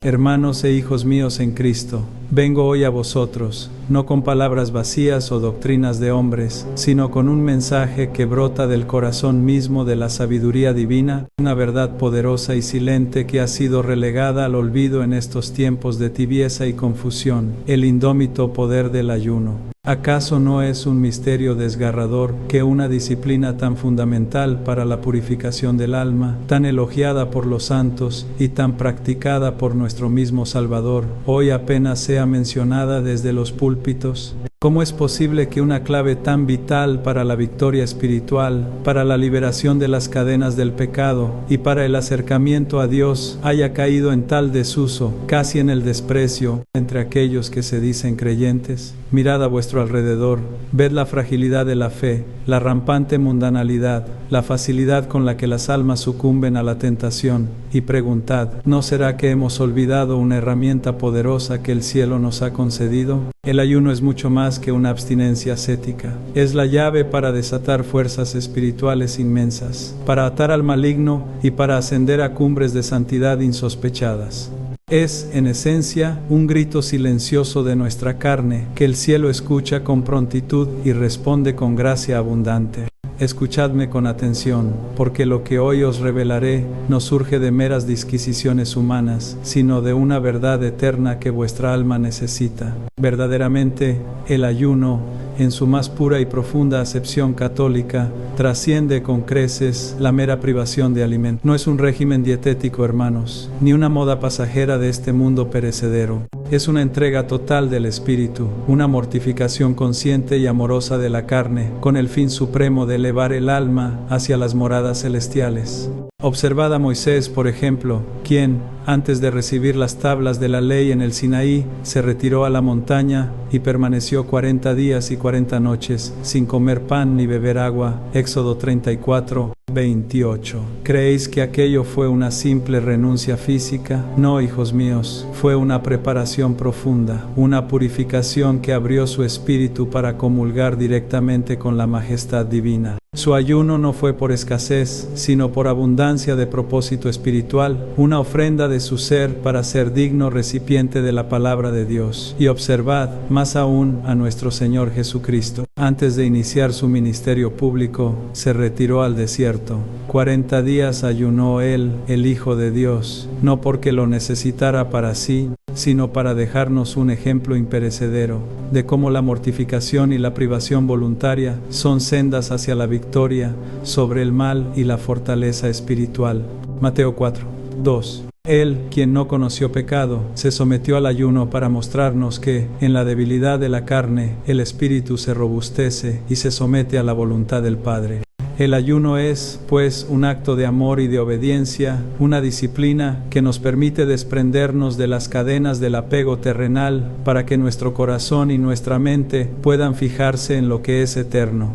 Hermanos e hijos míos en Cristo, vengo hoy a vosotros, no con palabras vacías o doctrinas de hombres, sino con un mensaje que brota del corazón mismo de la sabiduría divina, una verdad poderosa y silente que ha sido relegada al olvido en estos tiempos de tibieza y confusión, el indómito poder del ayuno. ¿Acaso no es un misterio desgarrador que una disciplina tan fundamental para la purificación del alma, tan elogiada por los santos y tan practicada por nuestro mismo Salvador, hoy apenas sea mencionada desde los púlpitos? ¿Cómo es posible que una clave tan vital para la victoria espiritual, para la liberación de las cadenas del pecado y para el acercamiento a Dios haya caído en tal desuso, casi en el desprecio, entre aquellos que se dicen creyentes? Mirad a vuestro alrededor, ved la fragilidad de la fe, la rampante mundanalidad, la facilidad con la que las almas sucumben a la tentación, y preguntad, ¿no será que hemos olvidado una herramienta poderosa que el cielo nos ha concedido? El ayuno es mucho más que una abstinencia ascética. Es la llave para desatar fuerzas espirituales inmensas, para atar al maligno y para ascender a cumbres de santidad insospechadas. Es, en esencia, un grito silencioso de nuestra carne que el cielo escucha con prontitud y responde con gracia abundante. Escuchadme con atención, porque lo que hoy os revelaré no surge de meras disquisiciones humanas, sino de una verdad eterna que vuestra alma necesita. Verdaderamente, el ayuno, en su más pura y profunda acepción católica, trasciende con creces la mera privación de alimento. No es un régimen dietético, hermanos, ni una moda pasajera de este mundo perecedero. Es una entrega total del espíritu, una mortificación consciente y amorosa de la carne, con el fin supremo de elevar el alma hacia las moradas celestiales. Observad a Moisés, por ejemplo, quien, antes de recibir las tablas de la ley en el Sinaí, se retiró a la montaña y permaneció 40 días y 40 noches, sin comer pan ni beber agua. Éxodo 34, 28. ¿Creéis que aquello fue una simple renuncia física? No, hijos míos, fue una preparación profunda, una purificación que abrió su espíritu para comulgar directamente con la majestad divina. Su ayuno no fue por escasez, sino por abundancia de propósito espiritual, una ofrenda de su ser para ser digno recipiente de la palabra de Dios. Y observad, más aún, a nuestro Señor Jesucristo. Antes de iniciar su ministerio público, se retiró al desierto. 40 días ayunó Él, el Hijo de Dios, no porque lo necesitara para sí, sino para dejarnos un ejemplo imperecedero de cómo la mortificación y la privación voluntaria son sendas hacia la victoria sobre el mal y la fortaleza espiritual. Mateo 4, 2. Él, quien no conoció pecado, se sometió al ayuno para mostrarnos que, en la debilidad de la carne, el espíritu se robustece y se somete a la voluntad del Padre. El ayuno es, pues, un acto de amor y de obediencia, una disciplina que nos permite desprendernos de las cadenas del apego terrenal para que nuestro corazón y nuestra mente puedan fijarse en lo que es eterno.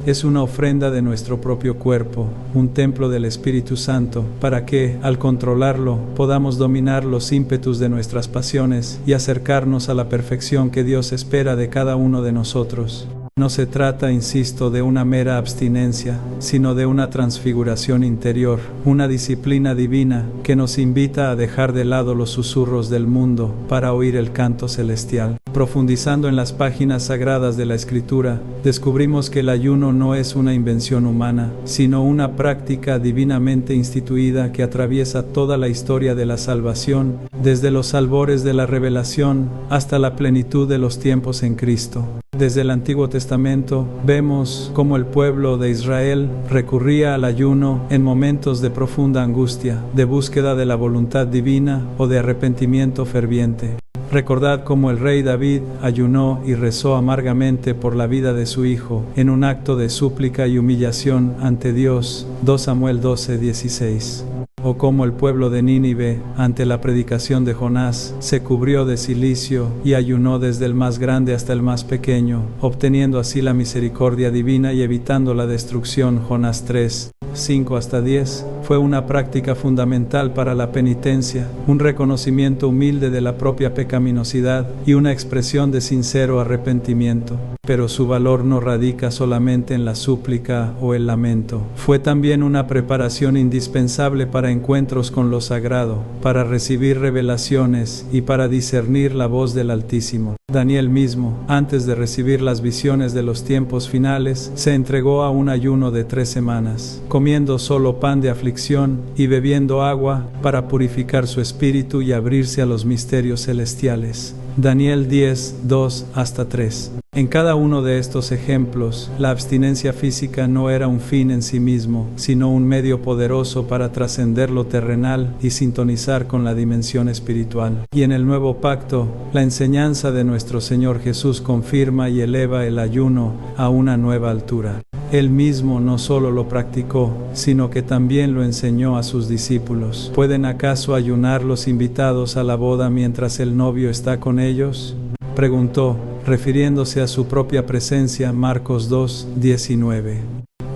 Es una ofrenda de nuestro propio cuerpo, un templo del Espíritu Santo, para que, al controlarlo, podamos dominar los ímpetus de nuestras pasiones y acercarnos a la perfección que Dios espera de cada uno de nosotros. No se trata, insisto, de una mera abstinencia, sino de una transfiguración interior, una disciplina divina que nos invita a dejar de lado los susurros del mundo para oír el canto celestial. Profundizando en las páginas sagradas de la Escritura, descubrimos que el ayuno no es una invención humana, sino una práctica divinamente instituida que atraviesa toda la historia de la salvación, desde los albores de la revelación hasta la plenitud de los tiempos en Cristo. Desde el Antiguo Testamento vemos cómo el pueblo de Israel recurría al ayuno en momentos de profunda angustia, de búsqueda de la voluntad divina o de arrepentimiento ferviente. Recordad cómo el rey David ayunó y rezó amargamente por la vida de su hijo, en un acto de súplica y humillación ante Dios. 2 Samuel 12:16. O cómo el pueblo de Nínive, ante la predicación de Jonás, se cubrió de cilicio y ayunó desde el más grande hasta el más pequeño, obteniendo así la misericordia divina y evitando la destrucción. Jonás 3, 5-10, fue una práctica fundamental para la penitencia, un reconocimiento humilde de la propia pecaminosidad y una expresión de sincero arrepentimiento. pero su valor no radica solamente en la súplica o el lamento. Fue también una preparación indispensable para encuentros con lo sagrado, para recibir revelaciones y para discernir la voz del Altísimo. Daniel mismo, antes de recibir las visiones de los tiempos finales, se entregó a un ayuno de 3 semanas, comiendo solo pan de aflicción y bebiendo agua para purificar su espíritu y abrirse a los misterios celestiales. Daniel 10, 2-3. En cada uno de estos ejemplos, la abstinencia física no era un fin en sí mismo, sino un medio poderoso para trascender lo terrenal y sintonizar con la dimensión espiritual. Y en el nuevo pacto, la enseñanza de nuestro Señor Jesús confirma y eleva el ayuno a una nueva altura. Él mismo no solo lo practicó, sino que también lo enseñó a sus discípulos. ¿Pueden acaso ayunar los invitados a la boda mientras el novio está con ellos?, preguntó, refiriéndose a su propia presencia, Marcos 2:19.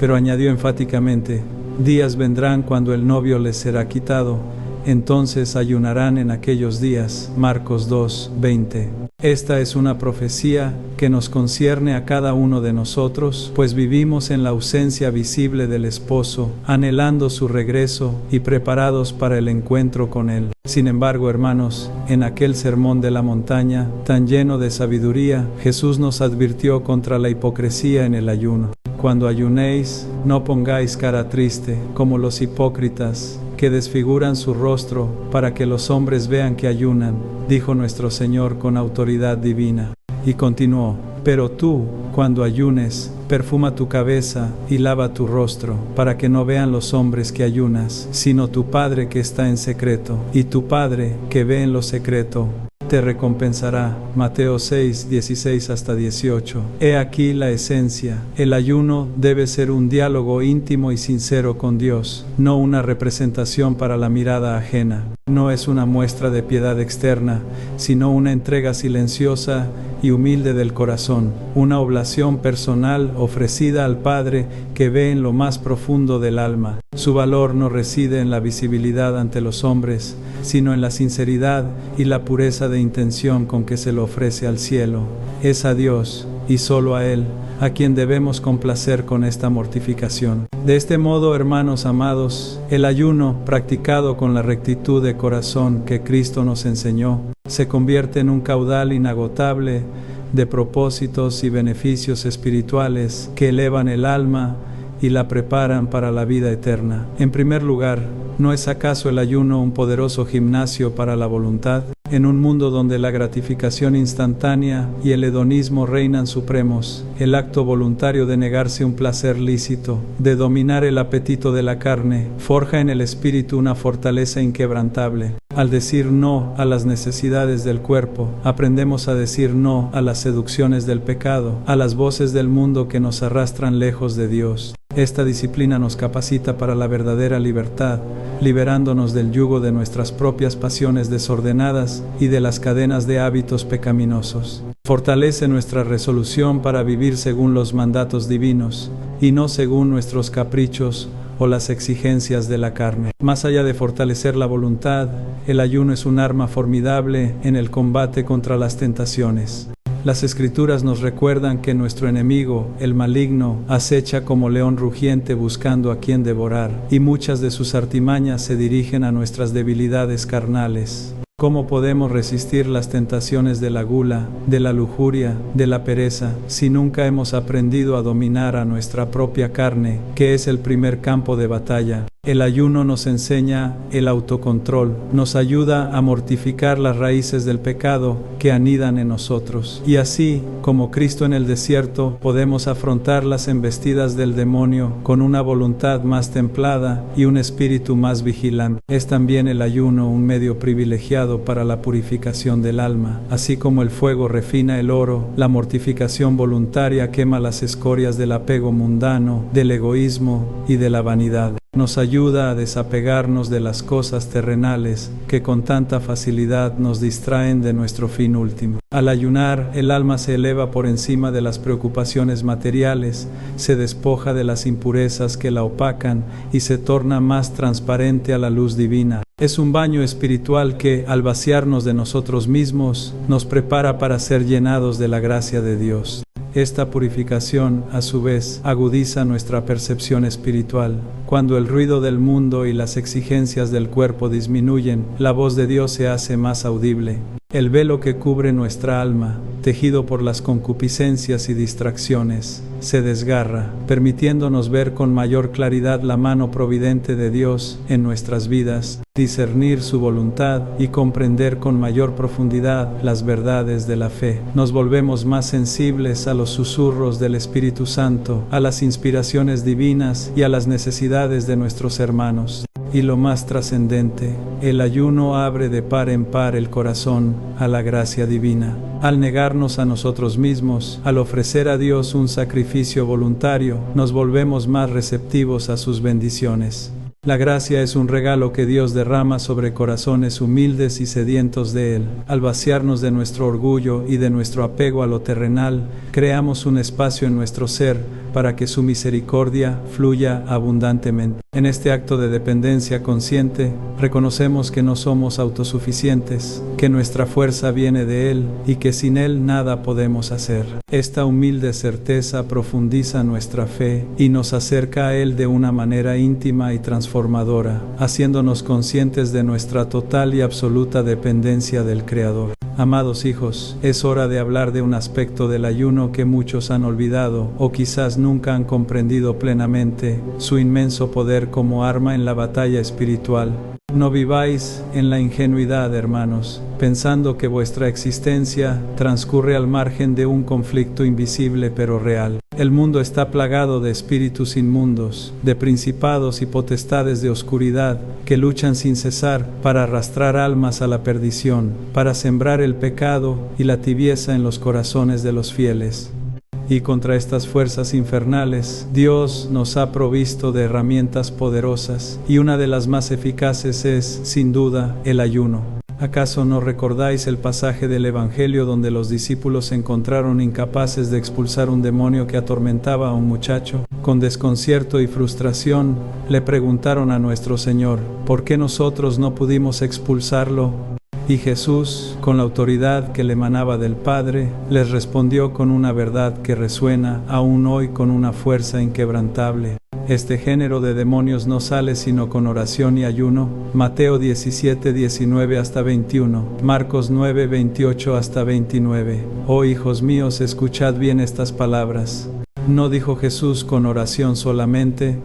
Pero añadió enfáticamente: días vendrán cuando el novio les será quitado, entonces ayunarán en aquellos días, Marcos 2:20. Esta es una profecía que nos concierne a cada uno de nosotros, pues vivimos en la ausencia visible del esposo, anhelando su regreso y preparados para el encuentro con él. Sin embargo, hermanos, en aquel sermón de la montaña, tan lleno de sabiduría, Jesús nos advirtió contra la hipocresía en el ayuno. Cuando ayunéis, no pongáis cara triste, como los hipócritas, que desfiguran su rostro para que los hombres vean que ayunan, dijo nuestro Señor con autoridad divina. Y continuó: pero tú, cuando ayunes, perfuma tu cabeza y lava tu rostro, para que no vean los hombres que ayunas, sino tu Padre que está en secreto, y tu Padre que ve en lo secreto te recompensará. Mateo 6:16-18. He aquí la esencia. El ayuno debe ser un diálogo íntimo y sincero con Dios, no una representación para la mirada ajena. No es una muestra de piedad externa, sino una entrega silenciosa y humilde del corazón, una oblación personal ofrecida al Padre que ve en lo más profundo del alma. Su valor no reside en la visibilidad ante los hombres, sino en la sinceridad y la pureza de intención con que se lo ofrece al cielo. Es a Dios, y solo a Él, a quien debemos complacer con esta mortificación. De este modo, hermanos amados, el ayuno, practicado con la rectitud de corazón que Cristo nos enseñó, se convierte en un caudal inagotable de propósitos y beneficios espirituales que elevan el alma y la preparan para la vida eterna. En primer lugar, ¿no es acaso el ayuno un poderoso gimnasio para la voluntad? En un mundo donde la gratificación instantánea y el hedonismo reinan supremos, el acto voluntario de negarse un placer lícito, de dominar el apetito de la carne, forja en el espíritu una fortaleza inquebrantable. Al decir no a las necesidades del cuerpo, aprendemos a decir no a las seducciones del pecado, a las voces del mundo que nos arrastran lejos de Dios. Esta disciplina nos capacita para la verdadera libertad, liberándonos del yugo de nuestras propias pasiones desordenadas y de las cadenas de hábitos pecaminosos. Fortalece nuestra resolución para vivir según los mandatos divinos y no según nuestros caprichos o las exigencias de la carne. Más allá de fortalecer la voluntad, el ayuno es un arma formidable en el combate contra las tentaciones. Las Escrituras nos recuerdan que nuestro enemigo, el maligno, acecha como león rugiente buscando a quien devorar, y muchas de sus artimañas se dirigen a nuestras debilidades carnales. ¿Cómo podemos resistir las tentaciones de la gula, de la lujuria, de la pereza, si nunca hemos aprendido a dominar a nuestra propia carne, que es el primer campo de batalla? El ayuno nos enseña el autocontrol, nos ayuda a mortificar las raíces del pecado que anidan en nosotros. Y así, como Cristo en el desierto, podemos afrontar las embestidas del demonio con una voluntad más templada y un espíritu más vigilante. Es también el ayuno un medio privilegiado para la purificación del alma. Así como el fuego refina el oro, la mortificación voluntaria quema las escorias del apego mundano, del egoísmo y de la vanidad. Nos ayuda a desapegarnos de las cosas terrenales que con tanta facilidad nos distraen de nuestro fin último. Al ayunar, el alma se eleva por encima de las preocupaciones materiales, se despoja de las impurezas que la opacan y se torna más transparente a la luz divina. Es un baño espiritual que, al vaciarnos de nosotros mismos, nos prepara para ser llenados de la gracia de Dios. Esta purificación, a su vez, agudiza nuestra percepción espiritual. Cuando el ruido del mundo y las exigencias del cuerpo disminuyen, la voz de Dios se hace más audible. El velo que cubre nuestra alma, tejido por las concupiscencias y distracciones, se desgarra, permitiéndonos ver con mayor claridad la mano providente de Dios en nuestras vidas, discernir su voluntad y comprender con mayor profundidad las verdades de la fe. Nos volvemos más sensibles a los susurros del Espíritu Santo, a las inspiraciones divinas y a las necesidades de nuestros hermanos. Y lo más trascendente, el ayuno abre de par en par el corazón a la gracia divina. Al negarnos a nosotros mismos, al ofrecer a Dios un sacrificio voluntario, nos volvemos más receptivos a sus bendiciones. La gracia es un regalo que Dios derrama sobre corazones humildes y sedientos de Él. Al vaciarnos de nuestro orgullo y de nuestro apego a lo terrenal, creamos un espacio en nuestro ser para que su misericordia fluya abundantemente. En este acto de dependencia consciente, reconocemos que no somos autosuficientes, que nuestra fuerza viene de Él y que sin Él nada podemos hacer. Esta humilde certeza profundiza nuestra fe y nos acerca a Él de una manera íntima y transformadora, haciéndonos conscientes de nuestra total y absoluta dependencia del Creador. Amados hijos, es hora de hablar de un aspecto del ayuno que muchos han olvidado o quizás nunca han comprendido plenamente, su inmenso poder como arma en la batalla espiritual. No viváis en la ingenuidad, hermanos, pensando que vuestra existencia transcurre al margen de un conflicto invisible pero real. El mundo está plagado de espíritus inmundos, de principados y potestades de oscuridad que luchan sin cesar para arrastrar almas a la perdición, para sembrar el pecado y la tibieza en los corazones de los fieles. Y contra estas fuerzas infernales, Dios nos ha provisto de herramientas poderosas, y una de las más eficaces es, sin duda, el ayuno. ¿Acaso no recordáis el pasaje del Evangelio donde los discípulos se encontraron incapaces de expulsar un demonio que atormentaba a un muchacho? Con desconcierto y frustración, le preguntaron a nuestro Señor, ¿por qué nosotros no pudimos expulsarlo? Y Jesús, con la autoridad que le emanaba del Padre, les respondió con una verdad que resuena aún hoy con una fuerza inquebrantable. Este género de demonios no sale sino con oración y ayuno. Mateo 17, 19 hasta 21, Marcos 9, 28 hasta 29. Oh hijos míos, escuchad bien estas palabras. No dijo Jesús con oración solamente,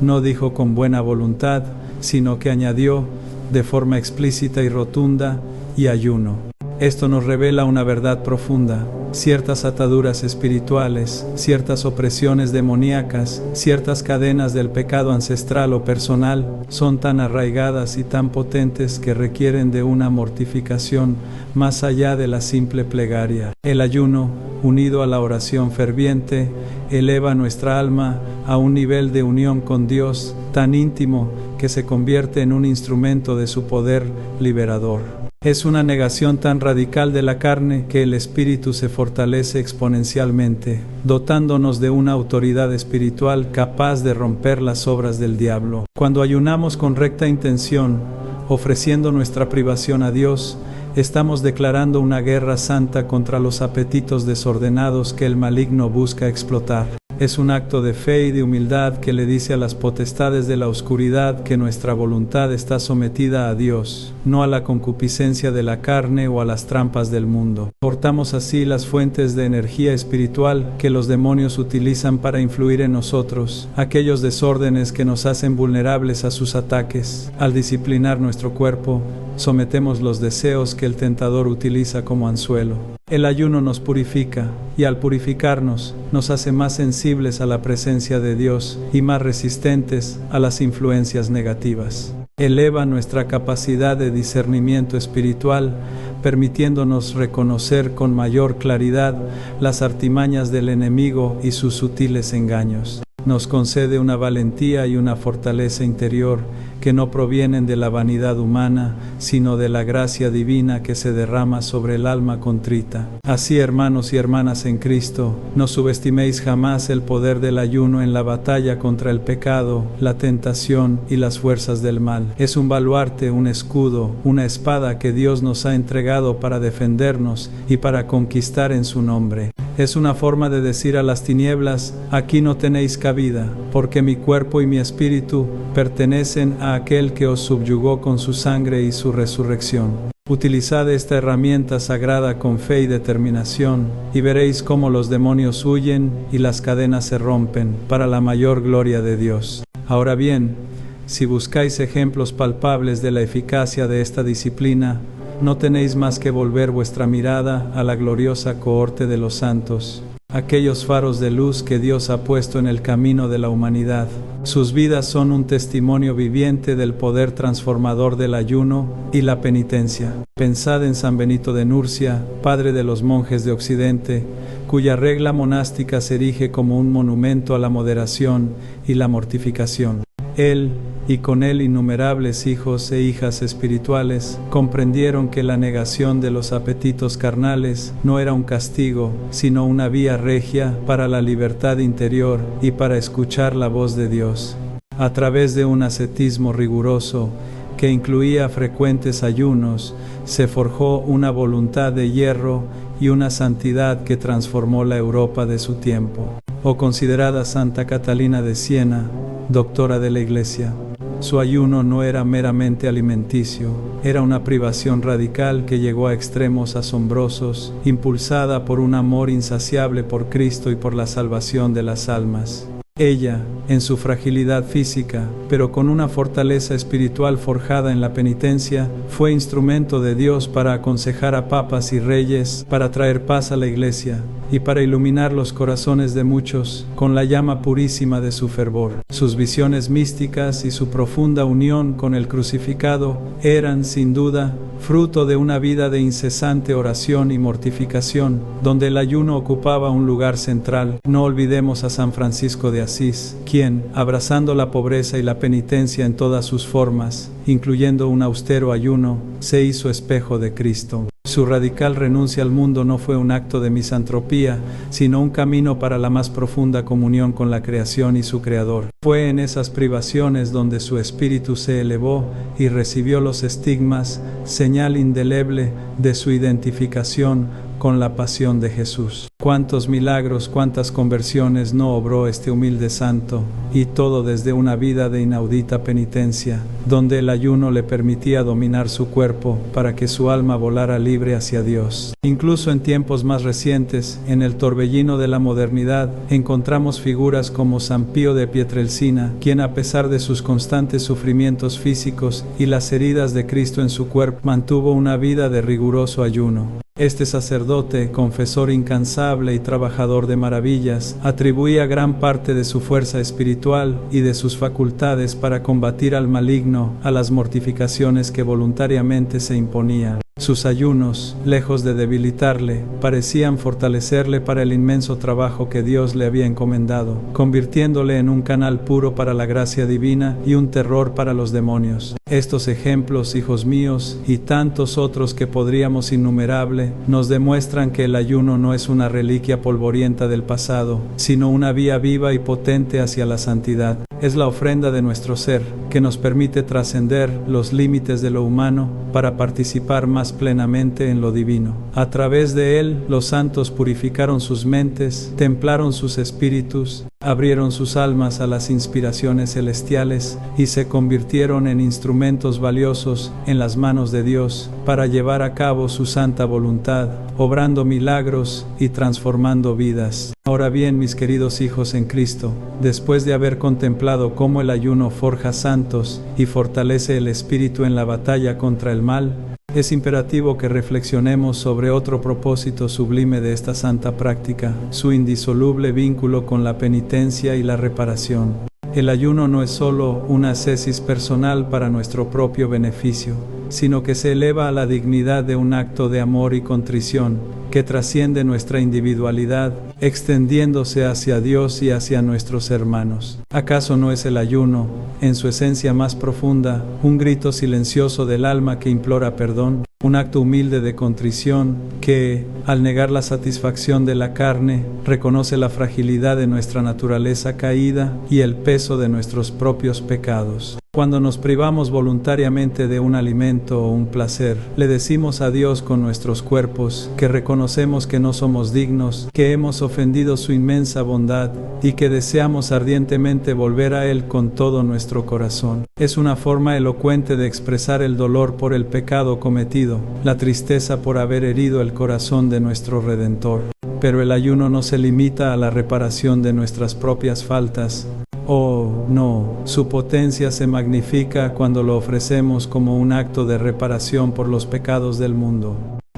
no dijo con buena voluntad, sino que añadió, de forma explícita y rotunda, y ayuno. Esto nos revela una verdad profunda. Ciertas ataduras espirituales, ciertas opresiones demoníacas, ciertas cadenas del pecado ancestral o personal son tan arraigadas y tan potentes que requieren de una mortificación más allá de la simple plegaria. El ayuno, unido a la oración ferviente, eleva nuestra alma a un nivel de unión con Dios tan íntimo que se convierte en un instrumento de su poder liberador. Es una negación tan radical de la carne que el espíritu se fortalece exponencialmente, dotándonos de una autoridad espiritual capaz de romper las obras del diablo. Cuando ayunamos con recta intención, ofreciendo nuestra privación a Dios, estamos declarando una guerra santa contra los apetitos desordenados que el maligno busca explotar. Es un acto de fe y de humildad que le dice a las potestades de la oscuridad que nuestra voluntad está sometida a Dios, no a la concupiscencia de la carne o a las trampas del mundo. Cortamos así las fuentes de energía espiritual que los demonios utilizan para influir en nosotros, aquellos desórdenes que nos hacen vulnerables a sus ataques. Al disciplinar nuestro cuerpo, sometemos los deseos que el tentador utiliza como anzuelo. El ayuno nos purifica y al purificarnos nos hace más sensibles a la presencia de Dios y más resistentes a las influencias negativas. Eleva nuestra capacidad de discernimiento espiritual, permitiéndonos reconocer con mayor claridad las artimañas del enemigo y sus sutiles engaños. Nos concede una valentía y una fortaleza interior que no provienen de la vanidad humana, sino de la gracia divina que se derrama sobre el alma contrita. Así, hermanos y hermanas en Cristo, no subestiméis jamás el poder del ayuno en la batalla contra el pecado, la tentación y las fuerzas del mal. Es un baluarte, un escudo, una espada que Dios nos ha entregado para defendernos y para conquistar en su nombre. Es una forma de decir a las tinieblas: aquí no tenéis cabida, porque mi cuerpo y mi espíritu pertenecen a aquel que os subyugó con su sangre y su resurrección. Utilizad esta herramienta sagrada con fe y determinación, y veréis cómo los demonios huyen y las cadenas se rompen, para la mayor gloria de Dios. Ahora bien, si buscáis ejemplos palpables de la eficacia de esta disciplina, no tenéis más que volver vuestra mirada a la gloriosa cohorte de los santos, aquellos faros de luz que Dios ha puesto en el camino de la humanidad. Sus vidas son un testimonio viviente del poder transformador del ayuno y la penitencia. Pensad en San Benito de Nurcia, padre de los monjes de Occidente, cuya regla monástica se erige como un monumento a la moderación y la mortificación. Él, y con él innumerables hijos e hijas espirituales, comprendieron que la negación de los apetitos carnales no era un castigo, sino una vía regia para la libertad interior y para escuchar la voz de Dios. A través de un ascetismo riguroso, que incluía frecuentes ayunos, se forjó una voluntad de hierro y una santidad que transformó la Europa de su tiempo. O considerada Santa Catalina de Siena, doctora de la Iglesia. Su ayuno no era meramente alimenticio, era una privación radical que llegó a extremos asombrosos, impulsada por un amor insaciable por Cristo y por la salvación de las almas. Ella, en su fragilidad física, pero con una fortaleza espiritual forjada en la penitencia, fue instrumento de Dios para aconsejar a papas y reyes, para traer paz a la Iglesia y para iluminar los corazones de muchos con la llama purísima de su fervor. Sus visiones místicas y su profunda unión con el crucificado eran, sin duda, fruto de una vida de incesante oración y mortificación, donde el ayuno ocupaba un lugar central. No olvidemos a San Francisco de Asís, quien, abrazando la pobreza y la penitencia en todas sus formas, incluyendo un austero ayuno, se hizo espejo de Cristo. Su radical renuncia al mundo no fue un acto de misantropía, sino un camino para la más profunda comunión con la creación y su Creador. Fue en esas privaciones donde su espíritu se elevó y recibió los estigmas, señal indeleble de su identificación con la pasión de Jesús. Cuántos milagros, cuántas conversiones no obró este humilde santo, y todo desde una vida de inaudita penitencia, donde el ayuno le permitía dominar su cuerpo para que su alma volara libre hacia Dios. Incluso en tiempos más recientes, en el torbellino de la modernidad, encontramos figuras como San Pío de Pietrelcina, quien a pesar de sus constantes sufrimientos físicos y las heridas de Cristo en su cuerpo, mantuvo una vida de riguroso ayuno. Este sacerdote, confesor incansable y trabajador de maravillas, atribuía gran parte de su fuerza espiritual y de sus facultades para combatir al maligno, a las mortificaciones que voluntariamente se imponía. Sus ayunos, lejos de debilitarle, parecían fortalecerle para el inmenso trabajo que Dios le había encomendado, convirtiéndole en un canal puro para la gracia divina y un terror para los demonios. Estos ejemplos, hijos míos, y tantos otros que podríamos innumerable, nos demuestran que el ayuno no es una reliquia polvorienta del pasado, sino una vía viva y potente hacia la santidad. Es la ofrenda de nuestro ser, que nos permite trascender los límites de lo humano para participar más plenamente en lo divino. A través de él, los santos purificaron sus mentes, templaron sus espíritus, abrieron sus almas a las inspiraciones celestiales y se convirtieron en instrumentos valiosos en las manos de Dios para llevar a cabo su santa voluntad, obrando milagros y transformando vidas. Ahora bien, mis queridos hijos en Cristo, después de haber contemplado cómo el ayuno forja santos y fortalece el espíritu en la batalla contra el mal, es imperativo que reflexionemos sobre otro propósito sublime de esta santa práctica, su indisoluble vínculo con la penitencia y la reparación. El ayuno no es solo una ascesis personal para nuestro propio beneficio, sino que se eleva a la dignidad de un acto de amor y contrición que trasciende nuestra individualidad, extendiéndose hacia Dios y hacia nuestros hermanos. ¿Acaso no es el ayuno, en su esencia más profunda, un grito silencioso del alma que implora perdón? Un acto humilde de contrición que, al negar la satisfacción de la carne, reconoce la fragilidad de nuestra naturaleza caída y el peso de nuestros propios pecados. Cuando nos privamos voluntariamente de un alimento o un placer, le decimos a Dios con nuestros cuerpos que reconocemos que no somos dignos, que hemos ofendido su inmensa bondad y que deseamos ardientemente volver a Él con todo nuestro corazón. Es una forma elocuente de expresar el dolor por el pecado cometido, la tristeza por haber herido el corazón de nuestro Redentor. Pero el ayuno no se limita a la reparación de nuestras propias faltas. Oh, no, su potencia se magnifica cuando lo ofrecemos como un acto de reparación por los pecados del mundo.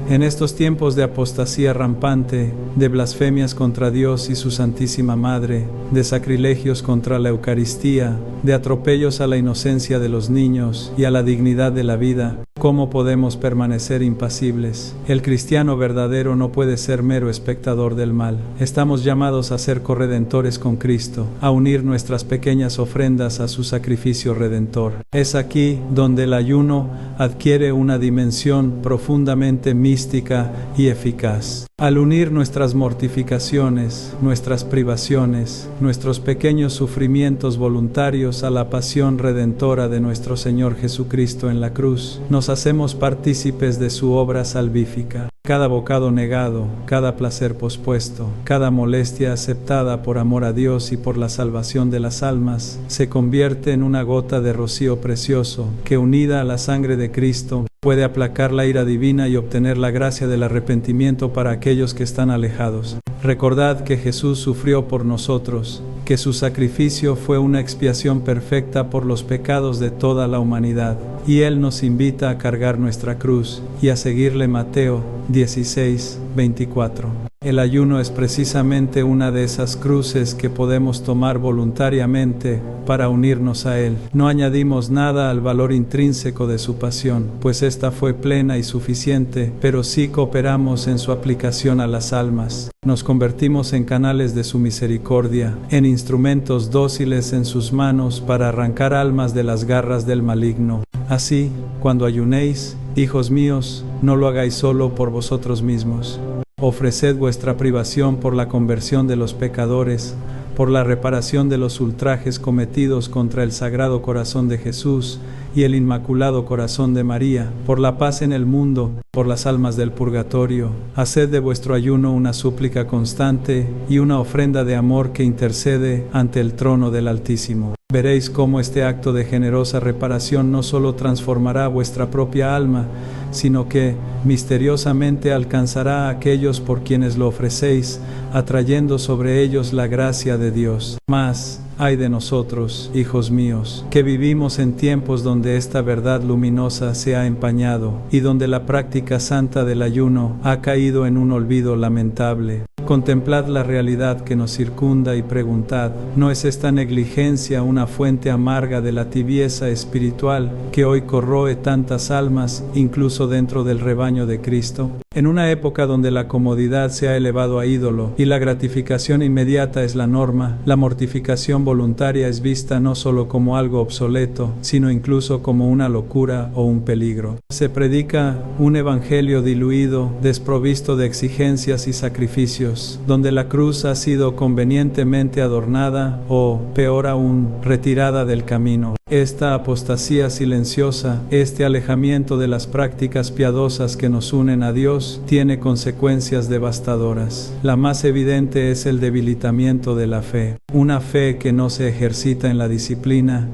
En estos tiempos de apostasía rampante, de blasfemias contra Dios y su Santísima Madre, de sacrilegios contra la Eucaristía, de atropellos a la inocencia de los niños y a la dignidad de la vida, ¿cómo podemos permanecer impasibles? El cristiano verdadero no puede ser mero espectador del mal. Estamos llamados a ser corredentores con Cristo, a unir nuestras pequeñas ofrendas a su sacrificio redentor. Es aquí donde el ayuno adquiere una dimensión profundamente mística y eficaz. Al unir nuestras mortificaciones, nuestras privaciones, nuestros pequeños sufrimientos voluntarios a la pasión redentora de nuestro Señor Jesucristo en la cruz, nos hacemos partícipes de su obra salvífica. Cada bocado negado, cada placer pospuesto, cada molestia aceptada por amor a Dios y por la salvación de las almas, se convierte en una gota de rocío precioso que, unida a la sangre de Cristo, puede aplacar la ira divina y obtener la gracia del arrepentimiento para aquellos que están alejados. Recordad que Jesús sufrió por nosotros, que su sacrificio fue una expiación perfecta por los pecados de toda la humanidad, y Él nos invita a cargar nuestra cruz y a seguirle. Mateo 16:24. El ayuno es precisamente una de esas cruces que podemos tomar voluntariamente para unirnos a Él. No añadimos nada al valor intrínseco de su pasión, pues esta fue plena y suficiente, pero sí cooperamos en su aplicación a las almas. Nos convertimos en canales de su misericordia, en instrumentos dóciles en sus manos para arrancar almas de las garras del maligno. Así, cuando ayunéis, hijos míos, no lo hagáis solo por vosotros mismos. Ofreced vuestra privación por la conversión de los pecadores, por la reparación de los ultrajes cometidos contra el Sagrado Corazón de Jesús y el Inmaculado Corazón de María, por la paz en el mundo, por las almas del purgatorio. Haced de vuestro ayuno una súplica constante y una ofrenda de amor que intercede ante el trono del Altísimo. Veréis cómo este acto de generosa reparación no solo transformará vuestra propia alma, sino que misteriosamente alcanzará a aquellos por quienes lo ofrecéis, atrayendo sobre ellos la gracia de Dios. Mas, ay de nosotros, hijos míos, que vivimos en tiempos donde esta verdad luminosa se ha empañado y donde la práctica santa del ayuno ha caído en un olvido lamentable. Contemplad la realidad que nos circunda y preguntad, ¿no es esta negligencia una fuente amarga de la tibieza espiritual que hoy corroe tantas almas, incluso dentro del rebaño de Cristo? En una época donde la comodidad se ha elevado a ídolo y la gratificación inmediata es la norma, la mortificación voluntaria es vista no solo como algo obsoleto, sino incluso como una locura o un peligro. Se predica un evangelio diluido, desprovisto de exigencias y sacrificios, donde la cruz ha sido convenientemente adornada o, peor aún, retirada del camino. Esta apostasía silenciosa, este alejamiento de las prácticas piadosas que nos unen a Dios, tiene consecuencias devastadoras. La más evidente es el debilitamiento de la fe, una fe que no se ejercita en la disciplina,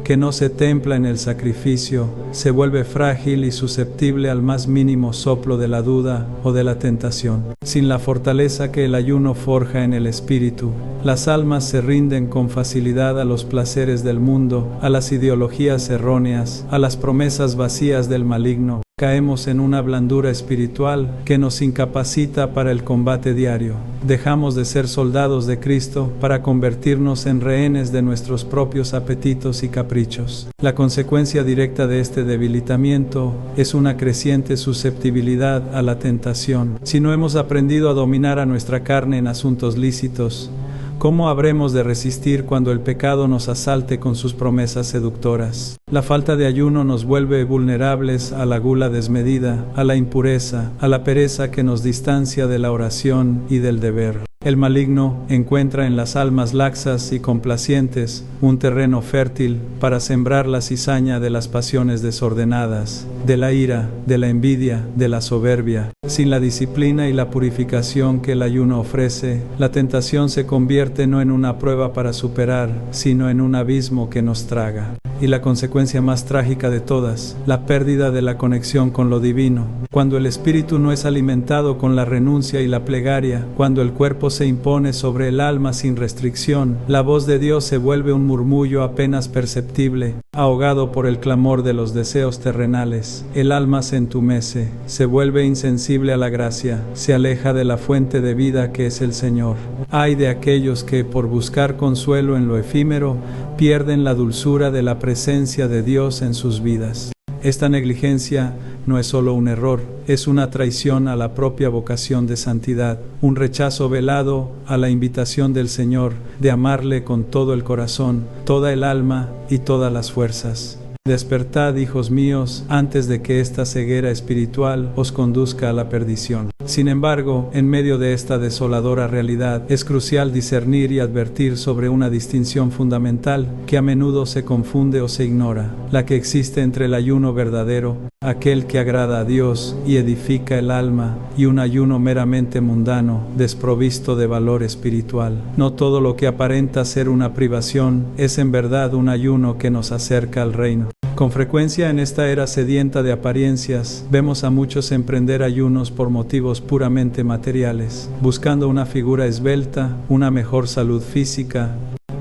que no se templa en el sacrificio, se vuelve frágil y susceptible al más mínimo soplo de la duda o de la tentación. Sin la fortaleza que el ayuno forja en el espíritu, las almas se rinden con facilidad a los placeres del mundo, a las ideologías erróneas, a las promesas vacías del maligno. Caemos en una blandura espiritual que nos incapacita para el combate diario. Dejamos de ser soldados de Cristo para convertirnos en rehenes de nuestros propios apetitos y caprichos. La consecuencia directa de este debilitamiento es una creciente susceptibilidad a la tentación. Si no hemos aprendido a dominar a nuestra carne en asuntos lícitos, ¿cómo habremos de resistir cuando el pecado nos asalte con sus promesas seductoras? La falta de ayuno nos vuelve vulnerables a la gula desmedida, a la impureza, a la pereza que nos distancia de la oración y del deber. El maligno encuentra en las almas laxas y complacientes un terreno fértil para sembrar la cizaña de las pasiones desordenadas, de la ira, de la envidia, de la soberbia. Sin la disciplina y la purificación que el ayuno ofrece, la tentación se convierte no en una prueba para superar, sino en un abismo que nos traga. Y la consecuencia más trágica de todas, la pérdida de la conexión con lo divino. Cuando el espíritu no es alimentado con la renuncia y la plegaria, cuando el cuerpo se impone sobre el alma sin restricción, la voz de Dios se vuelve un murmullo apenas perceptible, ahogado por el clamor de los deseos terrenales. El alma se entumece, se vuelve insensible a la gracia, se aleja de la fuente de vida que es el Señor. Ay de aquellos que, por buscar consuelo en lo efímero, pierden la dulzura de la presencia de Dios en sus vidas. Esta negligencia no es solo un error, es una traición a la propia vocación de santidad, un rechazo velado a la invitación del Señor de amarle con todo el corazón, toda el alma y todas las fuerzas. Despertad, hijos míos, antes de que esta ceguera espiritual os conduzca a la perdición. Sin embargo, en medio de esta desoladora realidad, es crucial discernir y advertir sobre una distinción fundamental que a menudo se confunde o se ignora, la que existe entre el ayuno verdadero, aquel que agrada a Dios y edifica el alma, y un ayuno meramente mundano, desprovisto de valor espiritual. No todo lo que aparenta ser una privación es en verdad un ayuno que nos acerca al reino. Con frecuencia en esta era sedienta de apariencias, vemos a muchos emprender ayunos por motivos puramente materiales, buscando una figura esbelta, una mejor salud física,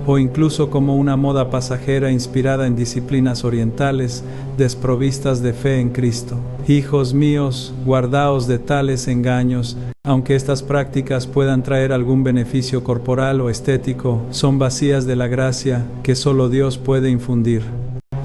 o incluso como una moda pasajera inspirada en disciplinas orientales, desprovistas de fe en Cristo. Hijos míos, guardaos de tales engaños. Aunque estas prácticas puedan traer algún beneficio corporal o estético, son vacías de la gracia que solo Dios puede infundir.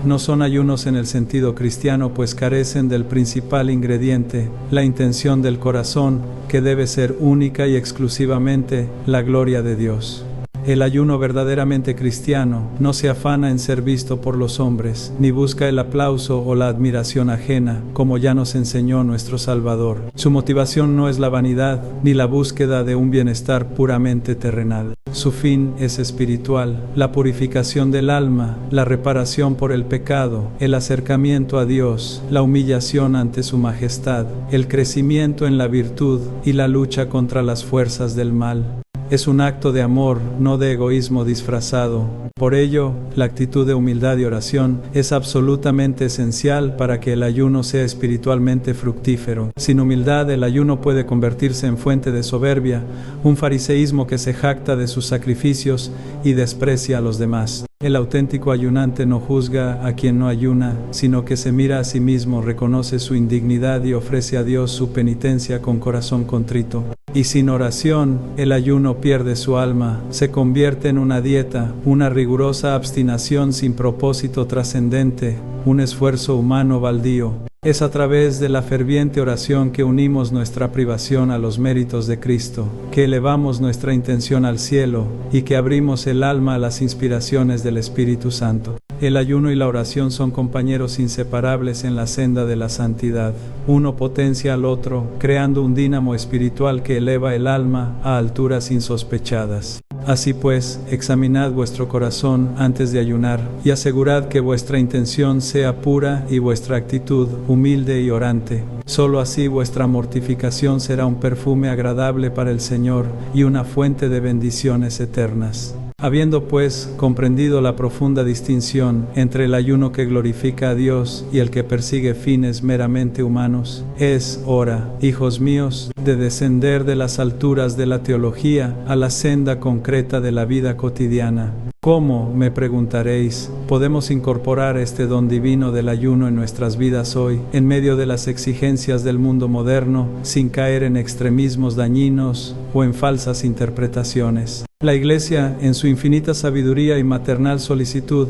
No son ayunos en el sentido cristiano, pues carecen del principal ingrediente, la intención del corazón, que debe ser única y exclusivamente la gloria de Dios. El ayuno verdaderamente cristiano no se afana en ser visto por los hombres, ni busca el aplauso o la admiración ajena, como ya nos enseñó nuestro Salvador. Su motivación no es la vanidad, ni la búsqueda de un bienestar puramente terrenal. Su fin es espiritual, la purificación del alma, la reparación por el pecado, el acercamiento a Dios, la humillación ante su majestad, el crecimiento en la virtud y la lucha contra las fuerzas del mal. Es un acto de amor, no de egoísmo disfrazado. Por ello, la actitud de humildad y oración es absolutamente esencial para que el ayuno sea espiritualmente fructífero. Sin humildad, el ayuno puede convertirse en fuente de soberbia, un fariseísmo que se jacta de sus sacrificios y desprecia a los demás. El auténtico ayunante no juzga a quien no ayuna, sino que se mira a sí mismo, reconoce su indignidad y ofrece a Dios su penitencia con corazón contrito. Y sin oración, el ayuno pierde su alma, se convierte en una dieta, una rigurosa abstinación sin propósito trascendente, un esfuerzo humano baldío. Es a través de la ferviente oración que unimos nuestra privación a los méritos de Cristo, que elevamos nuestra intención al cielo y que abrimos el alma a las inspiraciones del Espíritu Santo. El ayuno y la oración son compañeros inseparables en la senda de la santidad. Uno potencia al otro, creando un dínamo espiritual que eleva el alma a alturas insospechadas. Así pues, examinad vuestro corazón antes de ayunar y asegurad que vuestra intención sea pura y vuestra actitud humilde y orante. Solo así vuestra mortificación será un perfume agradable para el Señor y una fuente de bendiciones eternas. Habiendo pues comprendido la profunda distinción entre el ayuno que glorifica a Dios y el que persigue fines meramente humanos, es hora, hijos míos, de descender de las alturas de la teología a la senda concreta de la vida cotidiana. ¿Cómo, me preguntaréis, podemos incorporar este don divino del ayuno en nuestras vidas hoy, en medio de las exigencias del mundo moderno, sin caer en extremismos dañinos o en falsas interpretaciones? La Iglesia, en su infinita sabiduría y maternal solicitud,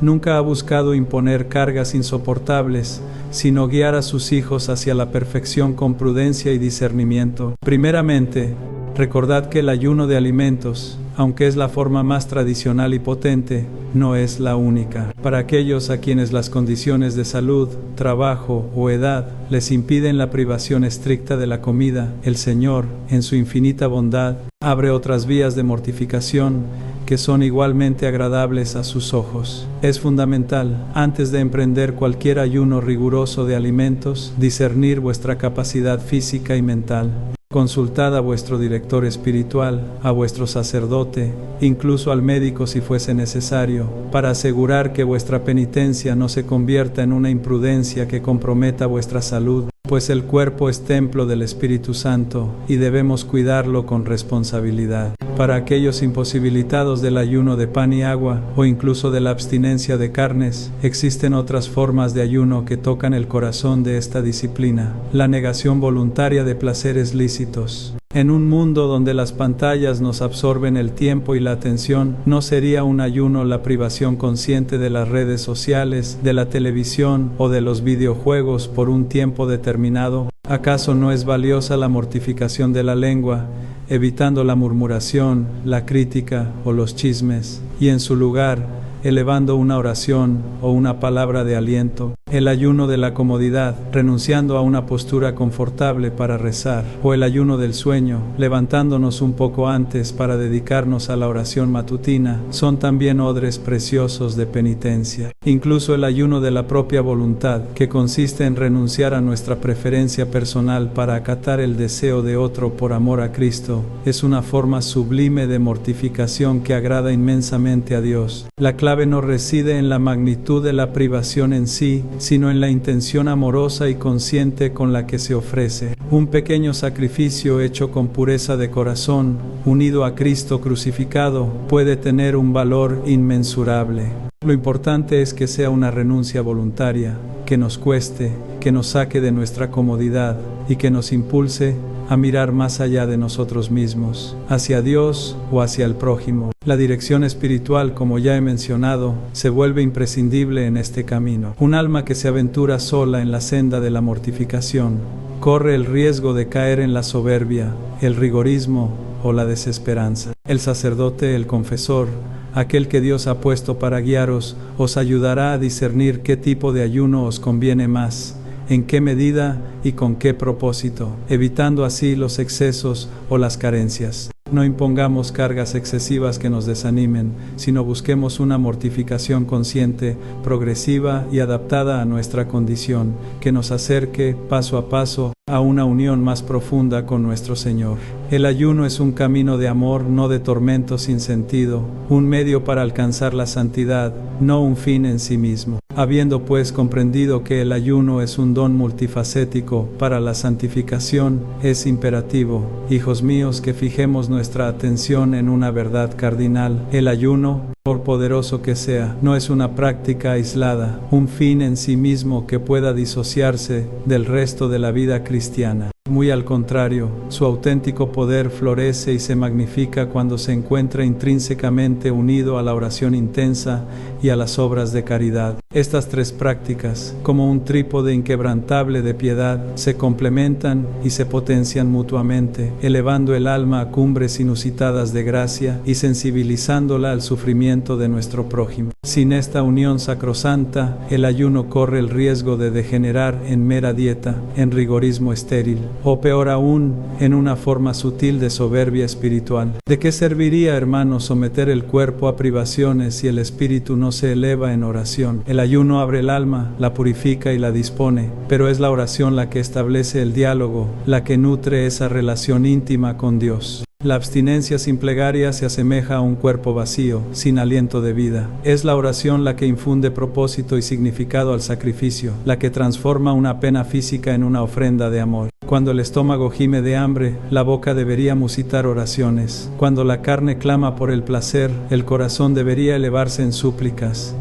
nunca ha buscado imponer cargas insoportables, sino guiar a sus hijos hacia la perfección con prudencia y discernimiento. Primeramente, recordad que el ayuno de alimentos, aunque es la forma más tradicional y potente, no es la única. Para aquellos a quienes las condiciones de salud, trabajo o edad les impiden la privación estricta de la comida, el Señor, en su infinita bondad, abre otras vías de mortificación que son igualmente agradables a sus ojos. Es fundamental, antes de emprender cualquier ayuno riguroso de alimentos, discernir vuestra capacidad física y mental. Consultad a vuestro director espiritual, a vuestro sacerdote, incluso al médico si fuese necesario, para asegurar que vuestra penitencia no se convierta en una imprudencia que comprometa vuestra salud, pues el cuerpo es templo del Espíritu Santo y debemos cuidarlo con responsabilidad. Para aquellos imposibilitados del ayuno de pan y agua o incluso de la abstinencia de carnes, existen otras formas de ayuno que tocan el corazón de esta disciplina: la negación voluntaria de placeres lícitos. En un mundo donde las pantallas nos absorben el tiempo y la atención, ¿no sería un ayuno la privación consciente de las redes sociales, de la televisión o de los videojuegos por un tiempo determinado? ¿Acaso no es valiosa la mortificación de la lengua, evitando la murmuración, la crítica o los chismes, y en su lugar, elevando una oración o una palabra de aliento? El ayuno de la comodidad, renunciando a una postura confortable para rezar, o el ayuno del sueño, levantándonos un poco antes para dedicarnos a la oración matutina, son también odres preciosos de penitencia. Incluso el ayuno de la propia voluntad, que consiste en renunciar a nuestra preferencia personal para acatar el deseo de otro por amor a Cristo, es una forma sublime de mortificación que agrada inmensamente a Dios. La clave no reside en la magnitud de la privación en sí, sino en la intención amorosa y consciente con la que se ofrece. Un pequeño sacrificio hecho con pureza de corazón, unido a Cristo crucificado, puede tener un valor inmensurable. Lo importante es que sea una renuncia voluntaria, que nos cueste, que nos saque de nuestra comodidad y que nos impulse a mirar más allá de nosotros mismos, hacia Dios o hacia el prójimo. La dirección espiritual, como ya he mencionado, se vuelve imprescindible en este camino. Un alma que se aventura sola en la senda de la mortificación corre el riesgo de caer en la soberbia, el rigorismo o la desesperanza. El sacerdote, el confesor, aquel que Dios ha puesto para guiaros, os ayudará a discernir qué tipo de ayuno os conviene más, en qué medida y con qué propósito, evitando así los excesos o las carencias. No impongamos cargas excesivas que nos desanimen, sino busquemos una mortificación consciente, progresiva y adaptada a nuestra condición, que nos acerque, paso a paso, a una unión más profunda con nuestro Señor. El ayuno es un camino de amor, no de tormento sin sentido, un medio para alcanzar la santidad, no un fin en sí mismo. Habiendo pues comprendido que el ayuno es un don multifacético para la santificación, es imperativo, hijos míos, que fijemos nuestra atención en una verdad cardinal. El ayuno, por poderoso que sea, no es una práctica aislada, un fin en sí mismo que pueda disociarse del resto de la vida cristiana. Muy al contrario, su auténtico poder florece y se magnifica cuando se encuentra intrínsecamente unido a la oración intensa y a las obras de caridad. Estas tres prácticas, como un trípode inquebrantable de piedad, se complementan y se potencian mutuamente, elevando el alma a cumbres inusitadas de gracia y sensibilizándola al sufrimiento de nuestro prójimo. Sin esta unión sacrosanta, el ayuno corre el riesgo de degenerar en mera dieta, en rigorismo estéril, o peor aún, en una forma sutil de soberbia espiritual. ¿De qué serviría, hermanos, someter el cuerpo a privaciones si el espíritu no se eleva en oración? El ayuno abre el alma, la purifica y la dispone, pero es la oración la que establece el diálogo, la que nutre esa relación íntima con Dios. La abstinencia sin plegaria se asemeja a un cuerpo vacío, sin aliento de vida. Es la oración la que infunde propósito y significado al sacrificio, la que transforma una pena física en una ofrenda de amor. Cuando el estómago gime de hambre, la boca debería musitar oraciones. Cuando la carne clama por el placer, el corazón debería elevarse en súplicas.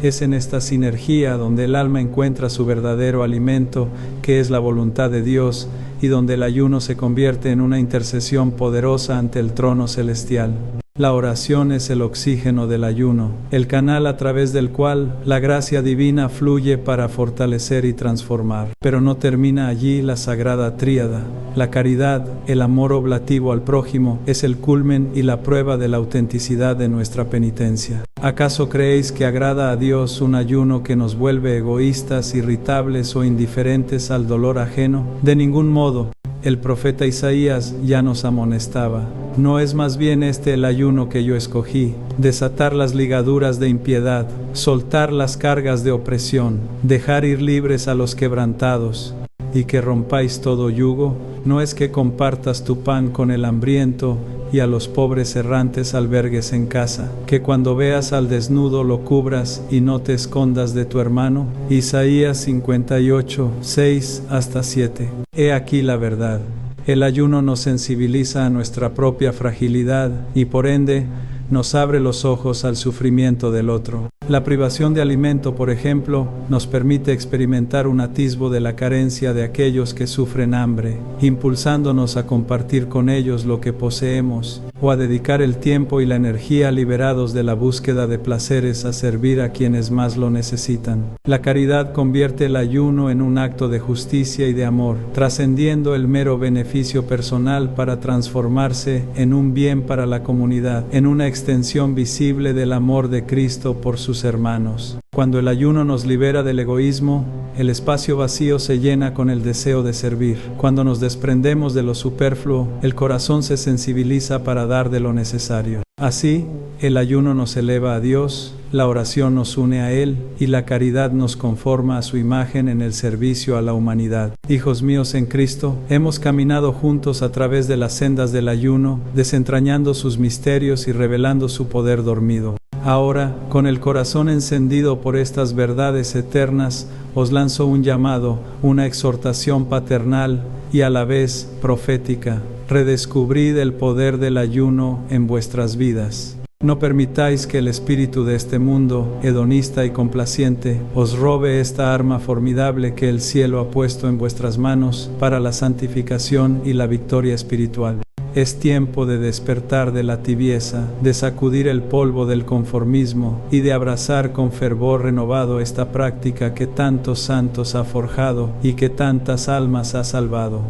Es en esta sinergia donde el alma encuentra su verdadero alimento, que es la voluntad de Dios, y donde el ayuno se convierte en una intercesión poderosa ante el trono celestial. La oración es el oxígeno del ayuno, el canal a través del cual la gracia divina fluye para fortalecer y transformar. Pero no termina allí la sagrada tríada. La caridad, el amor oblativo al prójimo, es el culmen y la prueba de la autenticidad de nuestra penitencia. ¿Acaso creéis que agrada a Dios un ayuno que nos vuelve egoístas, irritables o indiferentes al dolor ajeno? De ningún modo. El profeta Isaías ya nos amonestaba. ¿No es más bien este el ayuno que yo escogí? Desatar las ligaduras de impiedad, soltar las cargas de opresión, dejar ir libres a los quebrantados, y que rompáis todo yugo. No es que compartas tu pan con el hambriento y a los pobres errantes albergues en casa, que cuando veas al desnudo lo cubras y no te escondas de tu hermano. Isaías 58, 6 hasta 7. He aquí la verdad. El ayuno nos sensibiliza a nuestra propia fragilidad y por ende nos abre los ojos al sufrimiento del otro. La privación de alimento, por ejemplo, nos permite experimentar un atisbo de la carencia de aquellos que sufren hambre, impulsándonos a compartir con ellos lo que poseemos, o a dedicar el tiempo y la energía liberados de la búsqueda de placeres a servir a quienes más lo necesitan. La caridad convierte el ayuno en un acto de justicia y de amor, trascendiendo el mero beneficio personal para transformarse en un bien para la comunidad, en una extensión visible del amor de Cristo por sus hermanos. Cuando el ayuno nos libera del egoísmo, el espacio vacío se llena con el deseo de servir. Cuando nos desprendemos de lo superfluo, el corazón se sensibiliza para dar de lo necesario. Así, el ayuno nos eleva a Dios, la oración nos une a Él y la caridad nos conforma a su imagen en el servicio a la humanidad. Hijos míos en Cristo, hemos caminado juntos a través de las sendas del ayuno, desentrañando sus misterios y revelando su poder dormido. Ahora, con el corazón encendido por estas verdades eternas, os lanzo un llamado, una exhortación paternal y a la vez profética. Redescubrid el poder del ayuno en vuestras vidas. No permitáis que el espíritu de este mundo, hedonista y complaciente, os robe esta arma formidable que el cielo ha puesto en vuestras manos para la santificación y la victoria espiritual. Es tiempo de despertar de la tibieza, de sacudir el polvo del conformismo y de abrazar con fervor renovado esta práctica que tantos santos ha forjado y que tantas almas ha salvado.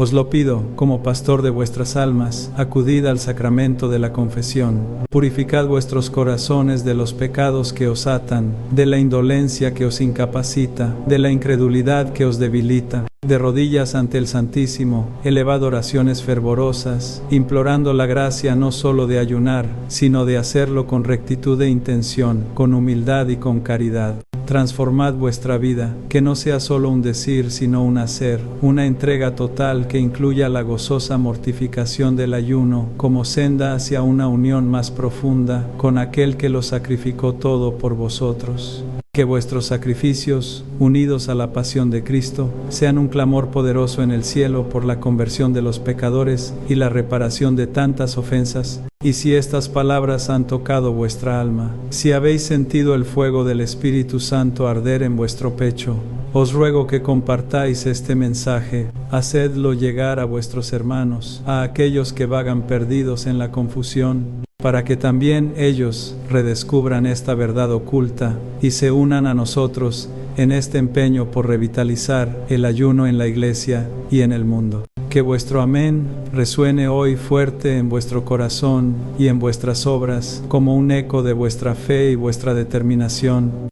Os lo pido, como pastor de vuestras almas, acudid al sacramento de la confesión. Purificad vuestros corazones de los pecados que os atan, de la indolencia que os incapacita, de la incredulidad que os debilita. De rodillas ante el Santísimo, elevad oraciones fervorosas, implorando la gracia no solo de ayunar, sino de hacerlo con rectitud de intención, con humildad y con caridad. Transformad vuestra vida, que no sea solo un decir, sino un hacer, una entrega total que incluya la gozosa mortificación del ayuno como senda hacia una unión más profunda con aquel que lo sacrificó todo por vosotros. Que vuestros sacrificios, unidos a la pasión de Cristo, sean un clamor poderoso en el cielo por la conversión de los pecadores y la reparación de tantas ofensas. Y si estas palabras han tocado vuestra alma, si habéis sentido el fuego del Espíritu Santo arder en vuestro pecho, os ruego que compartáis este mensaje, hacedlo llegar a vuestros hermanos, a aquellos que vagan perdidos en la confusión, para que también ellos redescubran esta verdad oculta y se unan a nosotros en este empeño por revitalizar el ayuno en la Iglesia y en el mundo. Que vuestro amén resuene hoy fuerte en vuestro corazón y en vuestras obras como un eco de vuestra fe y vuestra determinación